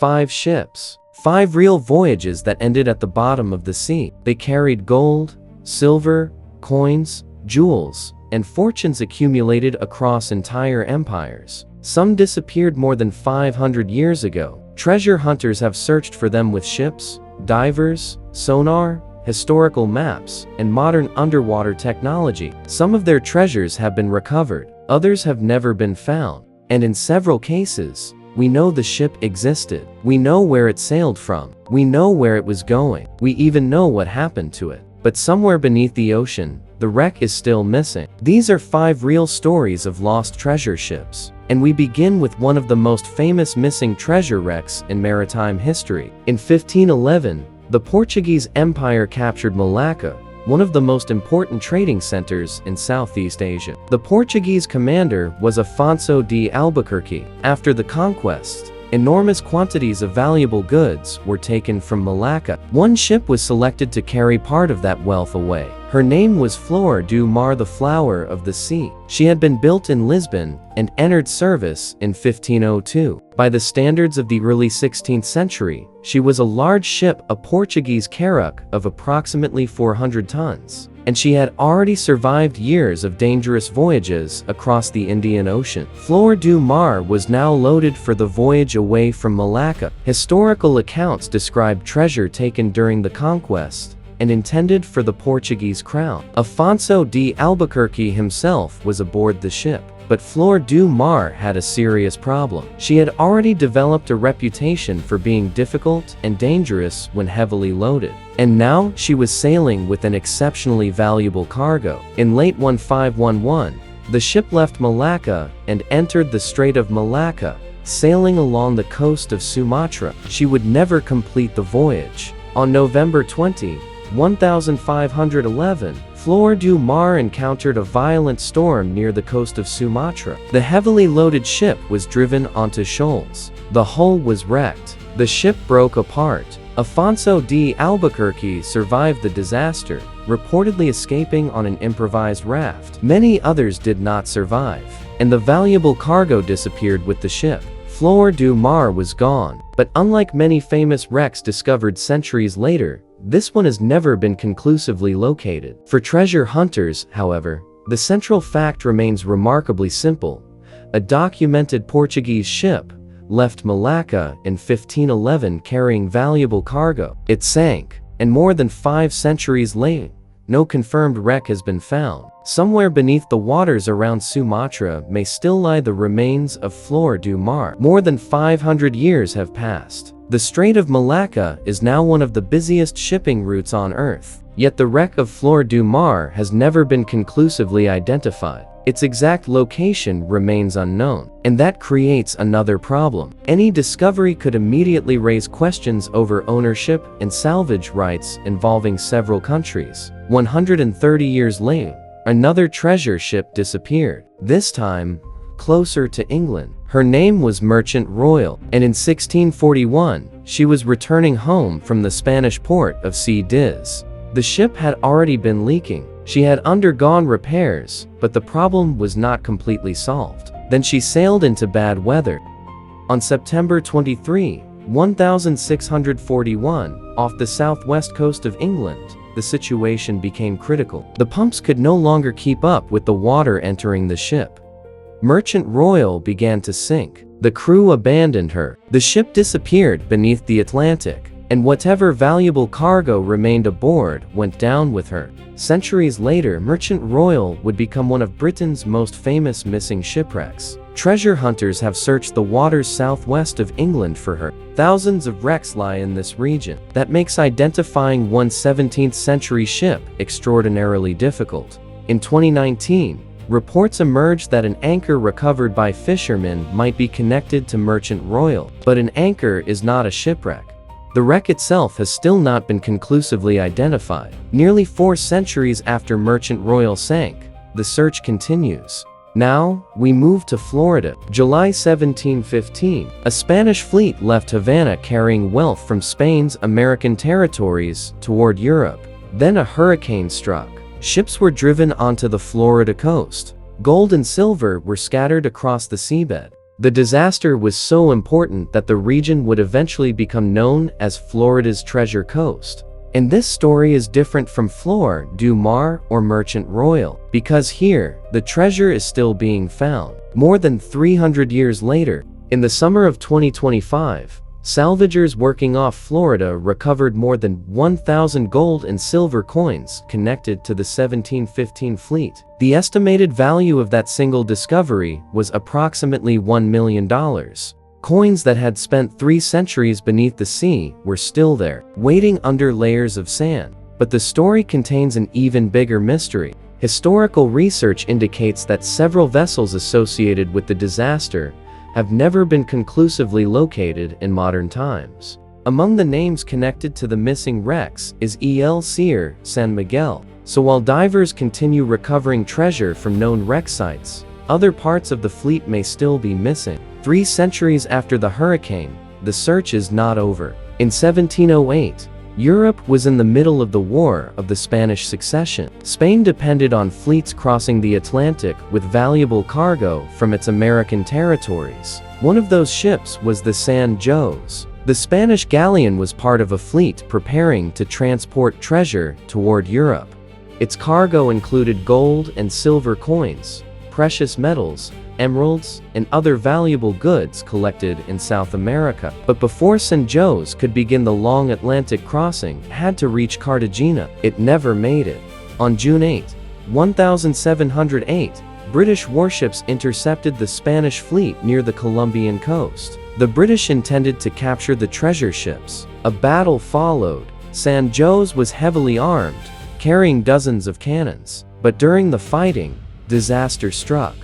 5 ships. 5 real voyages that ended at the bottom of the sea. They carried gold, silver, coins, jewels, and fortunes accumulated across entire empires. Some disappeared more than 500 years ago. Treasure hunters have searched for them with ships, divers, sonar, historical maps, and modern underwater technology. Some of their treasures have been recovered, others have never been found. And in several cases, we know the ship existed. We know where it sailed from. We know where it was going. We even know what happened to it. But somewhere beneath the ocean, the wreck is still missing. These are 5 real stories of lost treasure ships. And we begin with one of the most famous missing treasure wrecks in maritime history. In 1511, the Portuguese Empire captured Malacca, one of the most important trading centers in Southeast Asia. The Portuguese commander was Afonso de Albuquerque. After the conquest, enormous quantities of valuable goods were taken from Malacca. One ship was selected to carry part of that wealth away. Her name was Flor do Mar, the flower of the sea. She had been built in Lisbon and entered service in 1502. By the standards of the early 16th century, she was a large ship, a Portuguese carrack of approximately 400 tons. And she had already survived years of dangerous voyages across the Indian Ocean. Flor do Mar was now loaded for the voyage away from Malacca. Historical accounts describe treasure taken during the conquest and intended for the Portuguese crown. Afonso de Albuquerque himself was aboard the ship. But Flor do Mar had a serious problem. She had already developed a reputation for being difficult and dangerous when heavily loaded. And now she was sailing with an exceptionally valuable cargo. In late 1511, the ship left Malacca and entered the Strait of Malacca, sailing along the coast of Sumatra. She would never complete the voyage. On November 20, 1511, Flor do Mar encountered a violent storm near the coast of Sumatra. The heavily loaded ship was driven onto shoals. The hull was wrecked. The ship broke apart. Afonso de Albuquerque survived the disaster, reportedly escaping on an improvised raft. Many others did not survive, and the valuable cargo disappeared with the ship. Flor do Mar was gone, but unlike many famous wrecks discovered centuries later, this one has never been conclusively located. For treasure hunters, however, the central fact remains remarkably simple. A documented Portuguese ship left Malacca in 1511 carrying valuable cargo. It sank, and more than 5 centuries later, no confirmed wreck has been found. Somewhere beneath the waters around Sumatra may still lie the remains of Flor do Mar. More than 500 years have passed. The Strait of Malacca is now one of the busiest shipping routes on Earth. Yet the wreck of Flor do Mar has never been conclusively identified. Its exact location remains unknown, and that creates another problem. Any discovery could immediately raise questions over ownership and salvage rights involving several countries. 130 years later, another treasure ship disappeared, this time closer to England. Her name was Merchant Royal, and in 1641, she was returning home from the Spanish port of Cadiz. The ship had already been leaking. She had undergone repairs, but the problem was not completely solved. Then she sailed into bad weather. On September 23, 1641, off the southwest coast of England, the situation became critical. The pumps could no longer keep up with the water entering the ship. Merchant Royal began to sink. The crew abandoned her. The ship disappeared beneath the Atlantic, and whatever valuable cargo remained aboard went down with her. Centuries later, Merchant Royal would become one of Britain's most famous missing shipwrecks. Treasure hunters have searched the waters southwest of England for her. Thousands of wrecks lie in this region. That makes identifying one 17th century ship extraordinarily difficult. In 2019, reports emerged that an anchor recovered by fishermen might be connected to Merchant Royal, but an anchor is not a shipwreck. The wreck itself has still not been conclusively identified. Nearly 4 centuries after Merchant Royal sank, the search continues. Now, we move to Florida. July 1715, a Spanish fleet left Havana carrying wealth from Spain's American territories toward Europe. Then a hurricane struck. Ships were driven onto the Florida coast. Gold and silver were scattered across the seabed. The disaster was so important that the region would eventually become known as Florida's Treasure Coast. And this story is different from Flor du Mar or Merchant Royal, because here, the treasure is still being found. More than 300 years later, in the summer of 2025, salvagers working off Florida recovered more than 1,000 gold and silver coins connected to the 1715 fleet. The estimated value of that single discovery was approximately $1 million. Coins that had spent 3 centuries beneath the sea were still there, waiting under layers of sand. But the story contains an even bigger mystery. Historical research indicates that several vessels associated with the disaster have never been conclusively located in modern times. Among the names connected to the missing wrecks is El Sir San Miguel. So while divers continue recovering treasure from known wreck sites, other parts of the fleet may still be missing. 3 centuries after the hurricane, the search is not over. In 1708, Europe was in the middle of the War of the Spanish Succession. Spain depended on fleets crossing the Atlantic with valuable cargo from its American territories. One of those ships was the San Jose. The Spanish galleon was part of a fleet preparing to transport treasure toward Europe. Its cargo included gold and silver coins, precious metals, emeralds, and other valuable goods collected in South America. But before San Jose could begin the long Atlantic crossing, it had to reach Cartagena. It never made it. On June 8, 1708, British warships intercepted the Spanish fleet near the Colombian coast. The British intended to capture the treasure ships. A battle followed. San Jose was heavily armed, carrying dozens of cannons. But during the fighting, disaster struck.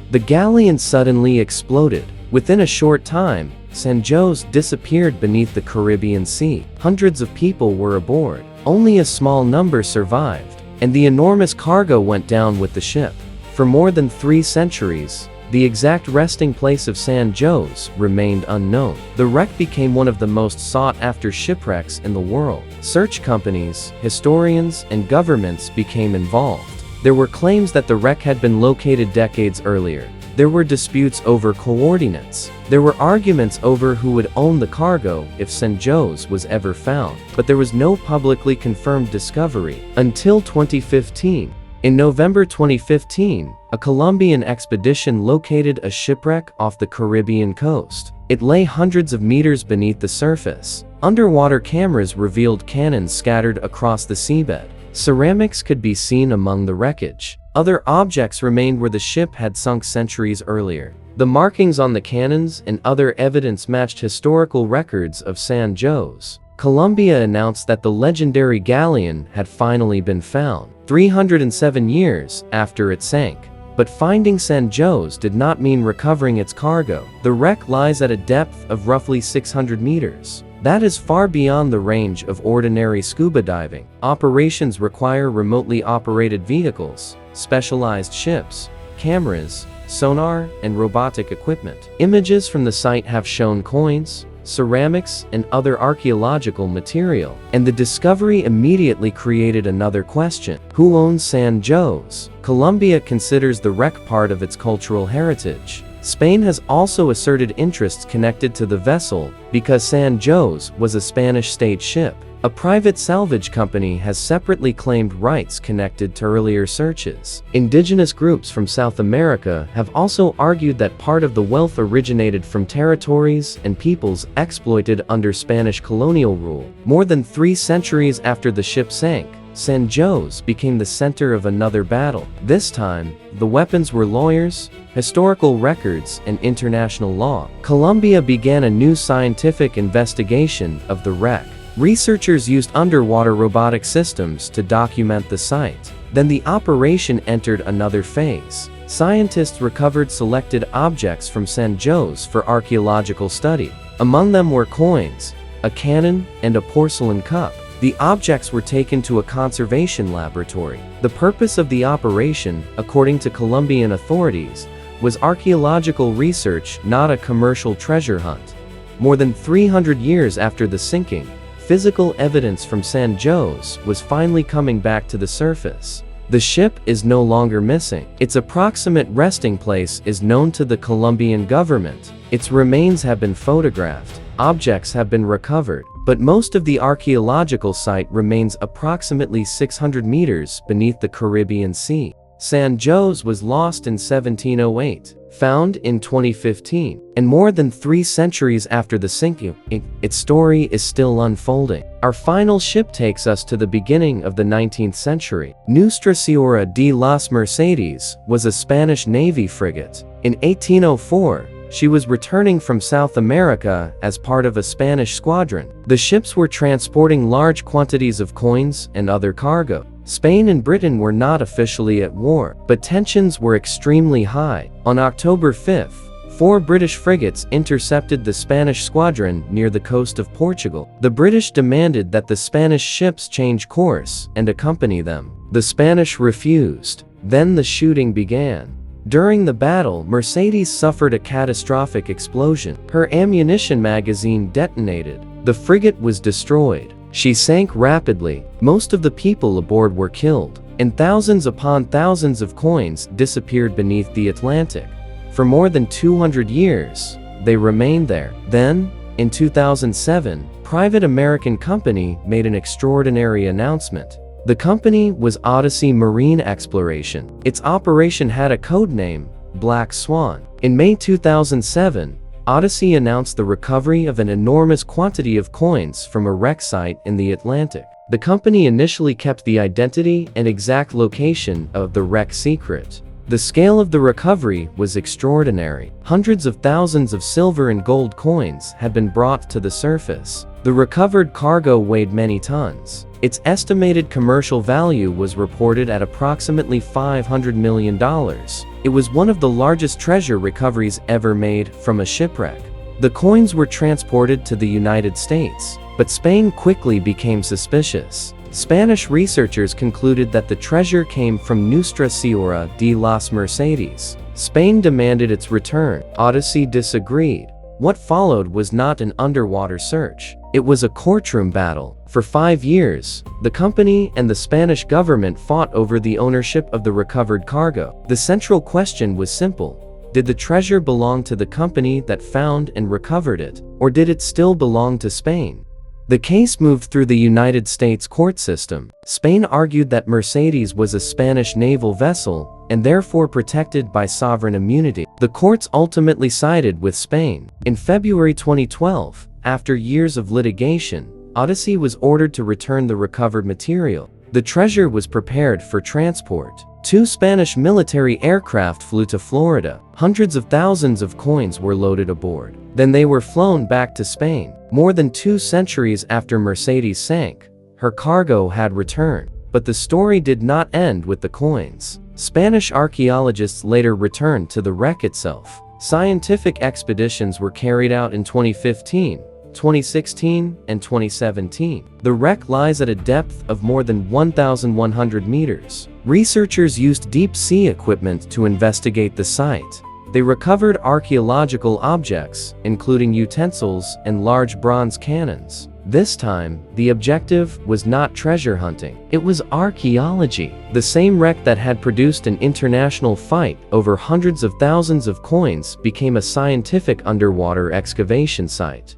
The galleon suddenly exploded. Within a short time, San Jose disappeared beneath the Caribbean Sea. Hundreds of people were aboard. Only a small number survived, and the enormous cargo went down with the ship. For more than 3 centuries, the exact resting place of San Jose remained unknown. The wreck became one of the most sought-after shipwrecks in the world. Search companies, historians, and governments became involved. There were claims that the wreck had been located decades earlier. There were disputes over coordinates. There were arguments over who would own the cargo if San Jose was ever found. But there was no publicly confirmed discovery until 2015. In November 2015, a Colombian expedition located a shipwreck off the Caribbean coast. It lay hundreds of meters beneath the surface. Underwater cameras revealed cannons scattered across the seabed. Ceramics could be seen among the wreckage. Other objects remained where the ship had sunk centuries earlier. The markings on the cannons and other evidence matched historical records of San Jose. Colombia announced that the legendary galleon had finally been found, 307 years after it sank. But finding San Jose did not mean recovering its cargo. The wreck lies at a depth of roughly 600 meters. That is far beyond the range of ordinary scuba diving. Operations require remotely operated vehicles, specialized ships, cameras, sonar, and robotic equipment. Images from the site have shown coins, ceramics, and other archaeological material. And the discovery immediately created another question. Who owns San Jose? Colombia considers the wreck part of its cultural heritage. Spain has also asserted interests connected to the vessel because San Jose was a Spanish state ship. A private salvage company has separately claimed rights connected to earlier searches. Indigenous groups from South America have also argued that part of the wealth originated from territories and peoples exploited under Spanish colonial rule. More than 3 centuries after the ship sank, San Jose became the center of another battle. This time, the weapons were lawyers, historical records, and international law. Colombia began a new scientific investigation of the wreck. Researchers used underwater robotic systems to document the site. Then the operation entered another phase. Scientists recovered selected objects from San Jose for archaeological study. Among them were coins, a cannon, and a porcelain cup. The objects were taken to a conservation laboratory. The purpose of the operation, according to Colombian authorities, was archaeological research, not a commercial treasure hunt. More than 300 years after the sinking, physical evidence from San Jose was finally coming back to the surface. The ship is no longer missing. Its approximate resting place is known to the Colombian government. Its remains have been photographed. Objects have been recovered, but most of the archaeological site remains approximately 600 meters beneath the Caribbean Sea. San Jose was lost in 1708, found in 2015, and more than 3 centuries after the sinking, its story is still unfolding. Our final ship takes us to the beginning of the 19th century. Nuestra Señora de las Mercedes was a Spanish Navy frigate. In 1804, she was returning from South America as part of a Spanish squadron. The ships were transporting large quantities of coins and other cargo. Spain and Britain were not officially at war, but tensions were extremely high. On October 5th, 4 British frigates intercepted the Spanish squadron near the coast of Portugal. The British demanded that the Spanish ships change course and accompany them. The Spanish refused. Then the shooting began. During the battle, Mercedes suffered a catastrophic explosion. Her ammunition magazine detonated. The frigate was destroyed. She sank rapidly. Most of the people aboard were killed, and thousands upon thousands of coins disappeared beneath the Atlantic. For more than 200 years, they remained there. Then, in 2007, private American company made an extraordinary announcement. The company was Odyssey Marine Exploration. Its operation had a code name, Black Swan. In May 2007, Odyssey announced the recovery of an enormous quantity of coins from a wreck site in the Atlantic. The company initially kept the identity and exact location of the wreck secret. The scale of the recovery was extraordinary. Hundreds of thousands of silver and gold coins had been brought to the surface. The recovered cargo weighed many tons. Its estimated commercial value was reported at approximately $500 million. It was one of the largest treasure recoveries ever made from a shipwreck. The coins were transported to the United States, but Spain quickly became suspicious. Spanish researchers concluded that the treasure came from Nuestra Señora de las Mercedes. Spain demanded its return. Odyssey disagreed. What followed was not an underwater search. It was a courtroom battle. For 5 years, the company and the Spanish government fought over the ownership of the recovered cargo. The central question was simple. Did the treasure belong to the company that found and recovered it, or did it still belong to Spain? The case moved through the United States court system. Spain argued that Mercedes was a Spanish naval vessel and therefore protected by sovereign immunity. The courts ultimately sided with Spain. In February 2012, after years of litigation, Odyssey was ordered to return the recovered material. The treasure was prepared for transport. 2 Spanish military aircraft flew to Florida. Hundreds of thousands of coins were loaded aboard. Then they were flown back to Spain. More than 2 centuries after Mercedes sank, her cargo had returned. But the story did not end with the coins. Spanish archaeologists later returned to the wreck itself. Scientific expeditions were carried out in 2015, 2016, and 2017. The wreck lies at a depth of more than 1,100 meters. Researchers used deep-sea equipment to investigate the site. They recovered archaeological objects, including utensils and large bronze cannons. This time, the objective was not treasure hunting. It was archaeology. The same wreck that had produced an international fight over hundreds of thousands of coins became a scientific underwater excavation site.